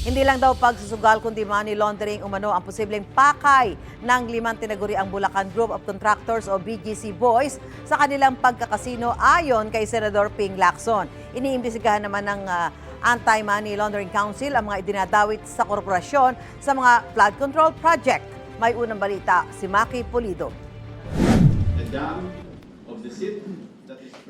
Hindi lang daw pagsusugal kundi money laundering umano ang posibleng pakay ng 5 tinaguriang Bulacan Group of Contractors o BGC Boys sa kanilang pagkakasino ayon kay Senador Ping Lacson. Iniimbestigahan naman ng Anti-Money Laundering Council ang mga idinadawit sa korporasyon sa mga flood control project. May unang balita si Maki Pulido. The dam of the city.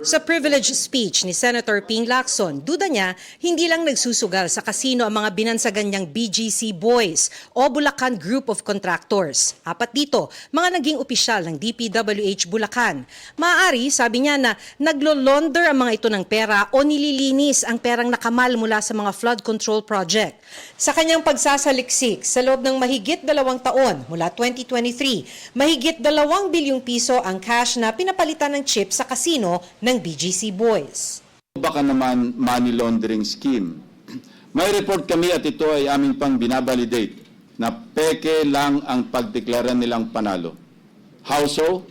Sa privilege speech ni Senator Ping Lacson, duda niya hindi lang nagsusugal sa kasino ang mga binansagan niyang BGC Boys o Bulacan Group of Contractors. Apat dito, mga naging opisyal ng DPWH Bulacan. Maaari, sabi niya na naglo-launder ang mga ito ng pera o nililinis ang perang nakamal mula sa mga flood control project. Sa kanyang pagsasaliksik sa loob ng mahigit 2 taon mula 2023, mahigit 2 bilyong piso ang cash na pinapalitan ng chip sa kasino ng BGC Boys. Baka naman money laundering scheme. May report kami at ito ay aming pang binabalidate na peke lang ang pagdeklara nilang panalo. How so?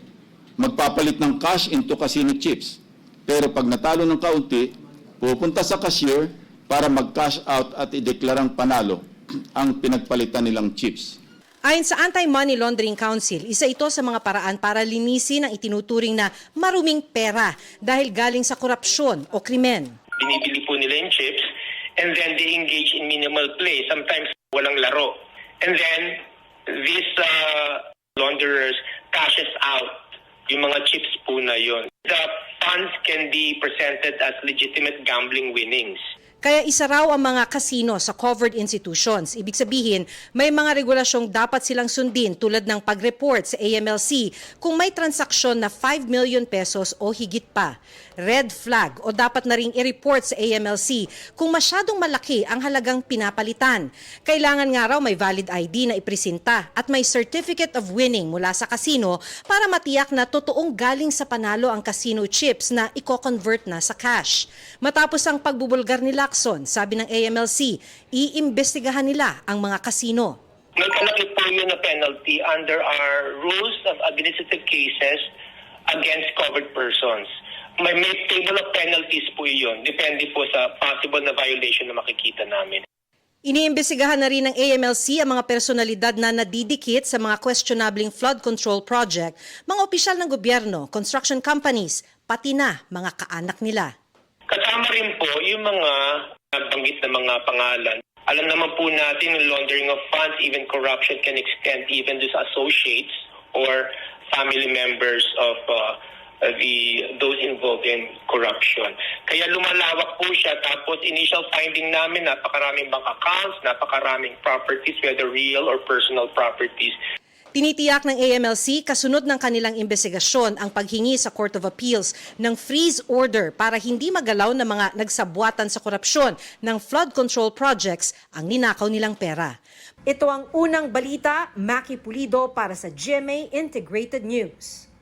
Magpapalit ng cash into casino chips. Pero pag natalo ng kaunti, pupunta sa cashier para mag-cash out at ideklarang panalo ang pinagpalitan nilang chips. Ayon sa Anti-Money Laundering Council, isa ito sa mga paraan para linisin ang itinuturing na maruming pera dahil galing sa korupsyon o krimen. Binibili po nila yung chips and then they engage in minimal play. Sometimes walang laro. And then these launderers cashes out yung mga chips po na yon. The funds can be presented as legitimate gambling winnings. Kaya isa raw ang mga kasino sa covered institutions. Ibig sabihin, may mga regulasyong dapat silang sundin tulad ng pag-report sa AMLC kung may transaksyon na 5 million pesos o higit pa. Red flag o dapat na ring i-report sa AMLC kung masyadong malaki ang halagang pinapalitan. Kailangan nga raw may valid ID na ipresenta at may certificate of winning mula sa kasino para matiyak na totoong galing sa panalo ang casino chips na i-convert na sa cash. Matapos ang pagbubulgar ni Lacson, sabi ng AMLC, iimbestigahan nila ang mga kasino. May kalaki po yun na penalty under our rules of administrative cases against covered persons. May table of penalties po yun. Depende po sa possible na violation na makikita namin. Iniimbestigahan na rin ng AMLC ang mga personalidad na nadidikit sa mga questionabling flood control project, mga opisyal ng gobyerno, construction companies, pati na mga kaanak nila. Kasama rin po yung mga nabanggit na mga pangalan. Alam naman po natin yung laundering of funds, even corruption can extend even to associates or family members of those involved in corruption. Kaya lumalawak po siya. Tapos initial finding namin, napakaraming bank accounts, napakaraming properties, whether real or personal properties. Tinitiyak ng AMLC kasunod ng kanilang investigasyon ang paghingi sa Court of Appeals ng freeze order para hindi magalaw ng mga nagsabwatan sa korupsyon ng flood control projects ang ninakaw nilang pera. Ito ang unang balita, Maki Pulido para sa GMA Integrated News.